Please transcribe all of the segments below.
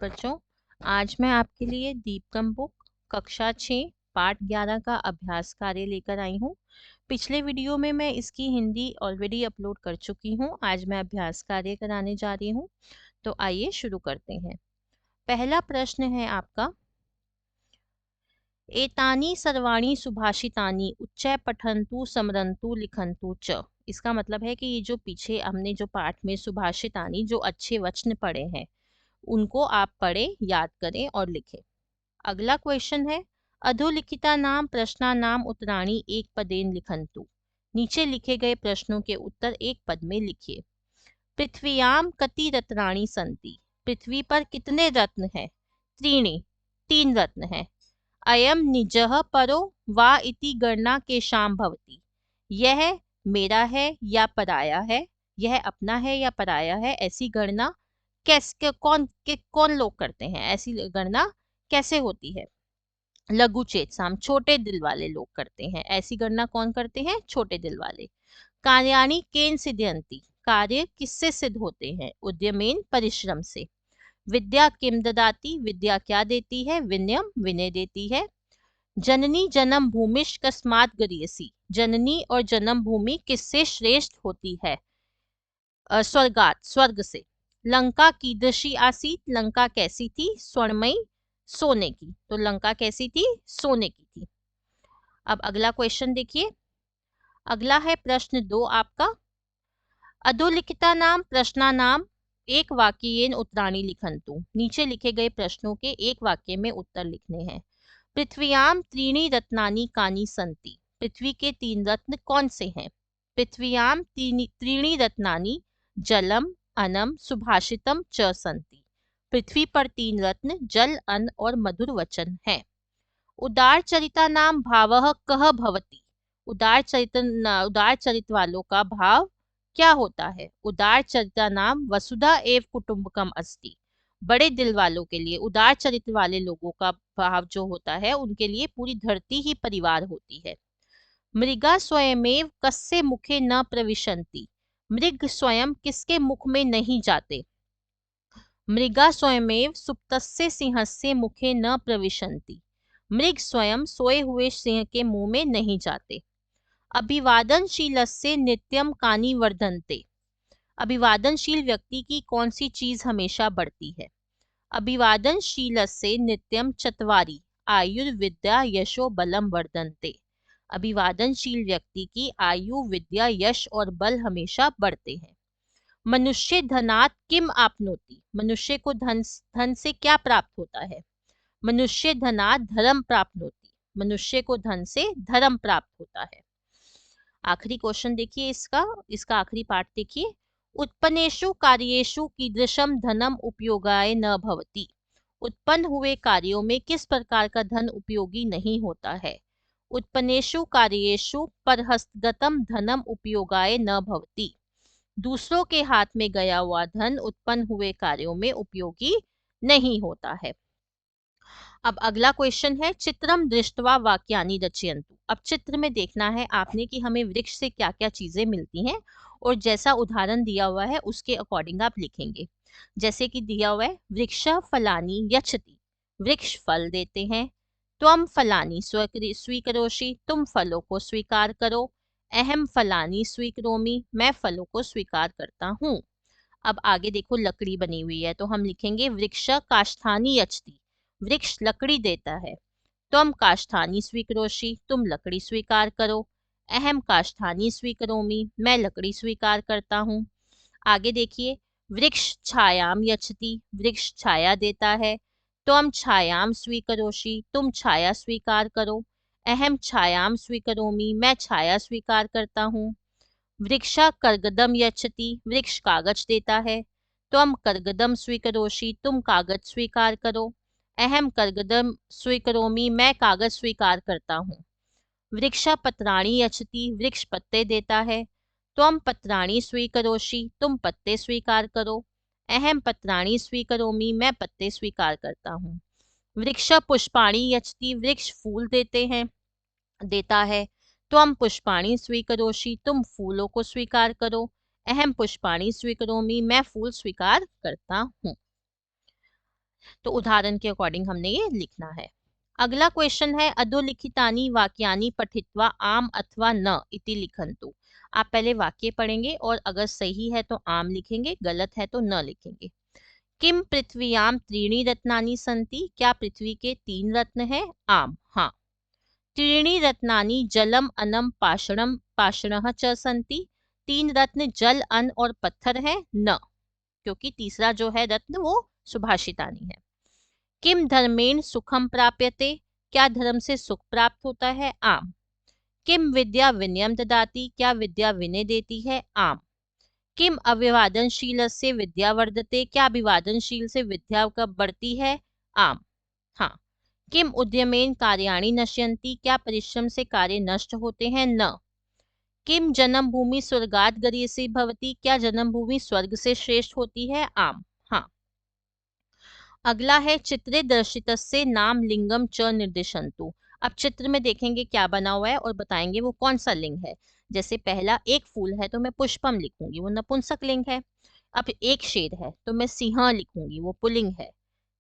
बच्चों, आज मैं आपके लिए दीपकम बुक कक्षा 6 पाठ 11 का अभ्यास कार्य लेकर आई हूँ। पिछले वीडियो में मैं इसकी हिंदी ऑलरेडी अपलोड कर चुकी हूँ। आज मैं अभ्यास कार्य कराने जा रही हूँ। तो आइए शुरू करते हैं। पहला प्रश्न है आपका, एतानि सर्वाणि सुभाषितानि उच्चै पठन्तु स्मरन्तु लिखन्तु च। इसका मतलब है कि ये जो पीछे हमने जो पाठ में सुभाषितानि जो अच्छे वचन पढ़े हैं उनको आप पढ़ें, याद करें और लिखें। अगला क्वेश्चन है, अधोलिखिता नाम प्रश्ना नाम उत्तराणी एक पदेन लिखन्तु। नीचे लिखे गए प्रश्नों के उत्तर एक पद में लिखिए। पृथ्व्याम कति रत्नानि सन्ति। पृथ्वी पर कितने रत्न हैं? त्रीणि, तीन रत्न हैं। अयम निजः परो वा इति गणना केषां भवति। यह मेरा है या पराया है, यह अपना है या पराया है, ऐसी गणना कौन लोग करते हैं? ऐसी गणना कैसे होती है? लघु चेतसाम, छोटे दिल वाले लोग करते हैं। ऐसी गणना कौन करते हैं? छोटे दिल वाले। कार्याणि केन सिद्ध्यन्ति। कार्य किससे सिद्ध होते हैं? उद्यमेन, परिश्रम से। विद्या किम ददाति। विद्या क्या देती है? विनयम, विनय देती है। जननी जन्म भूमिश कस्मात् गरीयसी। जननी और जन्म भूमि किससे श्रेष्ठ होती है? स्वर्गात, स्वर्ग से। लंका कीदृशी आसीत। लंका कैसी थी? स्वर्णमयी, सोने की। तो लंका कैसी थी? सोने की थी। अब अगला क्वेश्चन देखिए। अगला है प्रश्न 2 आपका, अधोलिखिता नाम प्रश्ना नाम एक वाक्येन उत्तराणि लिखन्तु। नीचे लिखे गए प्रश्नों के एक वाक्य में उत्तर लिखने हैं। पृथ्व्याम त्रीणि रत्नानि कानि सन्ति। पृथ्वी के तीन रत्न कौन से हैं? पृथ्व्याम त्रीणि रत्नानि जलम, अनम, सुभाषितम च सन्ति। पृथ्वी पर तीन रत्न जल, अन्न और मधुर वचन हैं। उदार चरिता नाम भावः कः भवति। उदार चरित वालों का भाव क्या होता है? उदार चरिता नाम वसुधा एव कुटुम्बकम अस्ति। बड़े दिल वालों के लिए, उदार चरित्र वाले लोगों का भाव जो होता है, उनके लिए पूरी धरती ही परिवार होती है। मृगा स्वयमेव कस्य मुखे न प्रविशन्ति। मृग स्वयं किसके मुख में नहीं जाते? मृगा स्वयमेव सुप्तस्य सिंहस्य मुखे न प्रविशन्ति। मृग स्वयं सोए हुए सिंह के मुंह में नहीं जाते। अभिवादनशीलस्य नित्यम कानि वर्धन्ते। अभिवादनशील व्यक्ति की कौन सी चीज हमेशा बढ़ती है? अभिवादनशीलस्य नित्यम चत्वारि आयुर्विद्या यशो बलम वर्धन्ते। अभिवादनशील व्यक्ति की आयु, विद्या, यश और बल हमेशा बढ़ते हैं। मनुष्य धनात् किम आपनोति। मनुष्य को धन से क्या प्राप्त होता है? मनुष्य धनात् धर्म प्राप्नोति। मनुष्य को धन से धर्म प्राप्त होता है। आखिरी क्वेश्चन देखिए इसका आखिरी पार्ट देखिए। उत्पन्नेषु कार्येषु कीदृशम धनम उपयोगाय न भवति। उत्पन्न हुए कार्यों में किस प्रकार का धन उपयोगी नहीं होता है? उत्पन्नेषु कार्येषु परहस्तगतम धनम उपयोगाय न भवति। दूसरों के हाथ में गया हुआ धन उत्पन्न हुए कार्यों में उपयोगी नहीं होता है। अब अगला क्वेश्चन है, चित्रम दृष्ट्वा वाक्यानि रचयन्तु। अब चित्र में देखना है आपने कि हमें वृक्ष से क्या क्या चीजें मिलती हैं और जैसा उदाहरण दिया हुआ है उसके अकॉर्डिंग आप लिखेंगे। जैसे कि दिया हुआ है, वृक्ष फलानि यच्छति। वृक्ष फल देते हैं। त्वम फलानि स्वीकरोषि। तुम फलों को स्वीकार करो। अहम फलानि स्वीकरोमि। मैं फलों को स्वीकार करता हूँ। अब आगे देखो, लकड़ी बनी हुई है तो हम लिखेंगे वृक्ष काष्ठानि यच्छति। वृक्ष लकड़ी देता है। त्वम काष्ठानि स्वीकरोषि। तुम लकड़ी स्वीकार करो। अहम काष्ठानि स्वीकरोमि। मैं लकड़ी स्वीकार करता हूँ। आगे देखिए, वृक्ष छायाम यच्छति। वृक्ष छाया देता है। त्वम छायाम स्वीकरोषि। तुम छाया स्वीकार करो। अहम छायाम स्वीकरोमि। मैं छाया स्वीकार करता हूँ। वृक्षा कर्गदम यच्छति। वृक्ष कागज देता है। त्वम कर्गदम स्वीकरोषि। तुम कागज स्वीकार करो। अहम कर्गदम स्वीकरोमि। मैं कागज स्वीकार करता हूँ। वृक्षा पत्राणि यच्छति। वृक्ष पत्ते देता है। त्वम पत्राणि स्वीकरोषि। तुम पत्ते स्वीकार करो। अहम पत्राणि स्वीकरोमि। मैं पत्ते स्वीकार करता हूँ। वृक्ष पुष्पाणि यच्छति। वृक्ष फूल देता है। त्वम पुष्पाणि स्वीकरोषि। तुम फूलों को स्वीकार करो। अहम पुष्पाणि स्वीकरोमि। मैं फूल स्वीकार करता हूँ। तो उदाहरण के अकॉर्डिंग हमने ये लिखना है। अगला क्वेश्चन है, अधोलिखितानि वाक्यानि पठित्वा आम अथवा न इति लिखन्तु। आप पहले वाक्य पढ़ेंगे और अगर सही है तो आम लिखेंगे, गलत है तो न लिखेंगे। किम पृथ्व्याम त्रीणि रत्नानि सन्ति, क्या पृथ्वी के 3 रत्न हैं? आम, हाँ। त्रीणि रत्नानि जलम अनम पाषणम पाषणः च सन्ति, 3 रत्न जल, अन्न और पत्थर हैं? न, क्योंकि तीसरा जो है रत्न वो सुभाषितानि है। किम धर्मेण सुखम प्राप्यते, क्या धर्म से सुख प्राप्त होता है? आम। किम विद्या विनयम ददाति, क्या विद्या विनय देती है? आम। किम अभिवादनशीलस्य विद्या वर्धते, क्या अभिवादनशील से विद्या कब बढ़ती है? आम, हाँ। किम उद्यमेन कार्याणि नश्यन्ति, क्या परिश्रम से कार्य नष्ट होते हैं? न। किम जन्मभूमि स्वर्गात् गरीयसी भवति, क्या जन्मभूमि स्वर्ग से श्रेष्ठ होती है? आम, हाँ। अगला है, चित्रे दर्शितस्य नाम लिंगम च निर्दिशन्तु। अब चित्र में देखेंगे क्या बना हुआ है और बताएंगे वो कौन सा लिंग है। जैसे पहला एक फूल है तो मैं पुष्पम लिखूंगी, वो नपुंसक लिंग है। अब एक शेर है तो मैं सिंह लिखूंगी, वो पुल्लिंग है।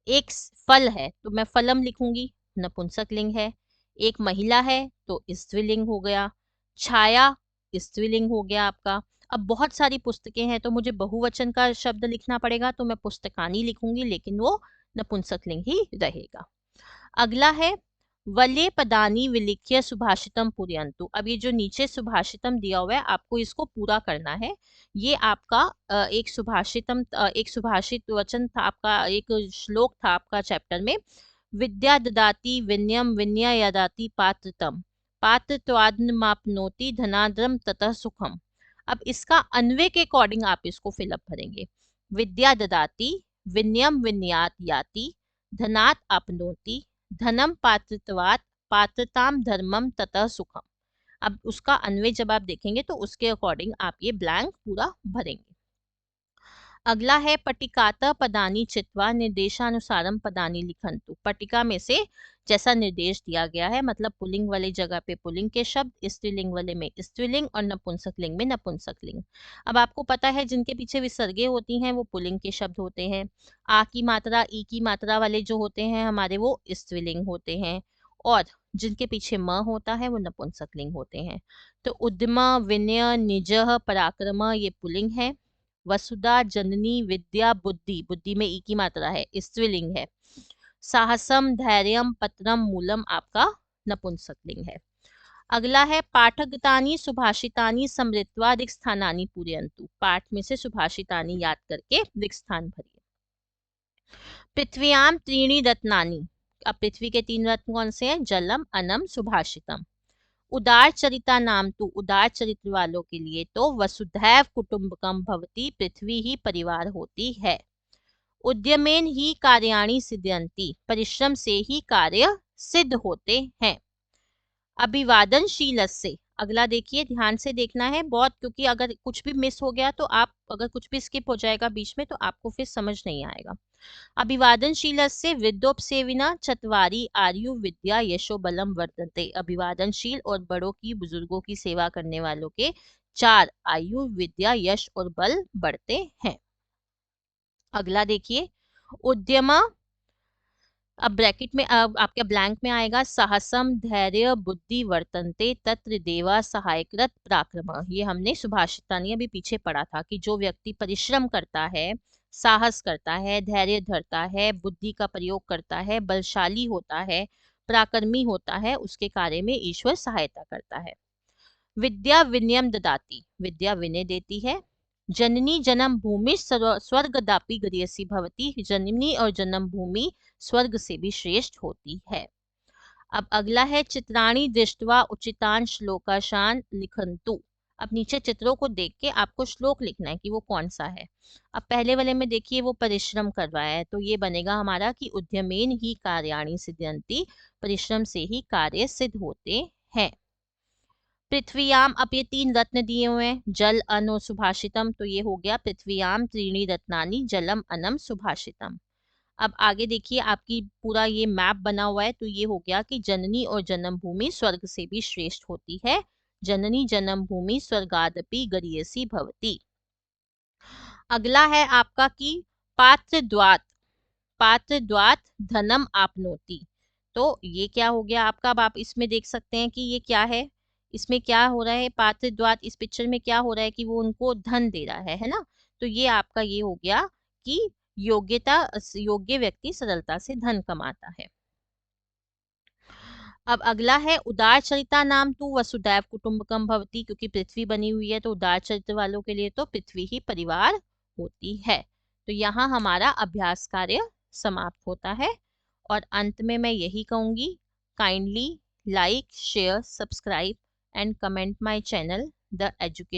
एक फल है तो मैं फलम लिखूंगी, नपुंसक लिंग है। एक महिला है तो स्त्रीलिंग हो गया। छाया स्त्रीलिंग हो गया आपका। अब बहुत सारी पुस्तकें हैं तो मुझे बहुवचन का शब्द लिखना पड़ेगा, तो मैं पुस्तकानी लिखूंगी, लेकिन वो नपुंसक लिंग ही रहेगा। अगला है, वले पदानी विलिख्य सुभाषितम पूरयन्तु। अब ये जो नीचे सुभाषितम दिया हुआ है आपको इसको पूरा करना है। ये आपका एक सुभाषितम एक सुभाषित वचन था आपका, एक श्लोक था आपका चैप्टर में। विद्या ददाति विनयम विनयदाति पात्रतम पात्रत्वादमाप्नोति धनाद्रम ततः सुखम। अब इसका अन्वय के अकॉर्डिंग आप इसको फिलअप भरेंगे। विद्या ददाति विनयम विनयात याति धनात् आपनोति धनम पात्रत्वात् पात्रताम धर्मम ततः सुखम। अब उसका अन्वय जब आप देखेंगे तो उसके अकॉर्डिंग आप ये ब्लैंक पूरा भरेंगे। अगला है, पटिकाता पदानी चित्वा निर्देशानुसारम पदानी लिखन्तु। पटिका में से जैसा निर्देश दिया गया है, मतलब पुल्लिंग वाली जगह पे पुल्लिंग के शब्द, स्त्रीलिंग वाले में स्त्रीलिंग और नपुंसक लिंग में नपुंसक लिंग। अब आपको पता है जिनके पीछे विसर्गे होती हैं वो पुल्लिंग के शब्द होते हैं। आ की मात्रा ई की मात्रा वाले जो होते हैं हमारे वो स्त्रीलिंग होते हैं, और जिनके पीछे म होता है वो नपुंसक लिंग होते हैं। तो उद्यम विनय निजः पराक्रम ये पुल्लिंग है। वसुधा जननी विद्या बुद्धि, बुद्धि में ई की मात्रा है, स्त्रीलिंग है। साहसम धैर्यम पत्रम मूलम आपका नपुंसक लिंग है। अगला है, पाठगतानि सुभाषितानि समृत्वा रिक्त स्थानानि पूरयन्तु। पाठ में से सुभाषितानि याद करके रिक्त स्थान भरिए। पृथ्व्याम त्रीणि रत्नानि, अब पृथ्वी के 3 रत्न कौन से हैं? जलम अनम सुभाषितम। उदार चरिता नाम तो उदार चरित्र वालों के लिए तो वसुधैव कुटुंबकम भवति, पृथ्वी ही परिवार होती है। उद्यमेन ही कार्याणि सिद्ध्यन्ति, परिश्रम से ही कार्य सिद्ध होते हैं। अभिवादनशील से, अगला देखिए ध्यान से देखना है बहुत, क्योंकि अगर कुछ भी मिस हो गया तो आप, अगर कुछ भी स्किप हो जाएगा बीच में तो आपको फिर समझ नहीं आएगा। अभिवादनशील से विद्योपसेविना चत्वारि आयु विद्या यशो बलम वर्धन्ते। अभिवादनशील और बड़ों की बुजुर्गों की सेवा करने वालों के 4 आयु विद्या यश और बल बढ़ते हैं। अगला देखिए, उद्यम, अब ब्रैकेट में आपके ब्लैंक में आएगा, साहसम धैर्य बुद्धि वर्तन्ते तत्र देवा सहायकृत पराक्रम। ये हमने सुभाषितानी अभी पीछे पढ़ा था कि जो व्यक्ति परिश्रम करता है, साहस करता है, धैर्य धरता है, बुद्धि का प्रयोग करता है, बलशाली होता है, पराक्रमी होता है, उसके कार्य में ईश्वर सहायता करता है। विद्या विनयम ददाति, विद्या विनय देती है। जननी जन्म भूमि स्वर्गदापि गरीयसी भवति, जननी और जन्म भूमि स्वर्ग से भी श्रेष्ठ होती है। अब अगला है, चित्राणि दृष्ट्वा उचितान श्लोकाशान लिखन्तु। अब नीचे चित्रों को देख के आपको श्लोक लिखना है कि वो कौन सा है। अब पहले वाले में देखिए वो परिश्रम कर रहा है, तो ये बनेगा हमारा कि उद्यमेन ही कार्याणि सिद्ध्यन्ति, परिश्रम से ही कार्य सिद्ध होते हैं। पृथ्वीयाम, अब ये 3 रत्न दिए हुए हैं, जल अन्न और सुभाषितम, तो ये हो गया पृथ्वीयाम त्रीणि रत्नानि जलम अनम सुभाषितम। अब आगे देखिए आपकी पूरा ये मैप बना हुआ है, तो ये हो गया कि जननी और जन्म भूमि स्वर्ग से भी श्रेष्ठ होती है। जननी जन्म भूमि स्वर्गादपि गरीयसी भवति। अगला है आपका कि पात्रद्वात, पात्रद्वात धनम आपनोति। तो ये क्या हो गया आपका, अब आप इसमें देख सकते हैं कि ये क्या है, इसमें क्या हो रहा है, पात्रद्वात इस पिक्चर में क्या हो रहा है कि वो उनको धन दे रहा है ना। तो ये आपका ये हो गया कि योग्य व्यक्ति सरलता से धन कमाता है। अब अगला है उदार चरिता नाम तू वसुदैव कुटुंबकम भवति, क्योंकि पृथ्वी बनी हुई है तो उदार चरित्र वालों के लिए तो पृथ्वी ही परिवार होती है। तो यहाँ हमारा अभ्यास कार्य समाप्त होता है और अंत में मैं यही कहूंगी, kindly like share subscribe and comment my channel the education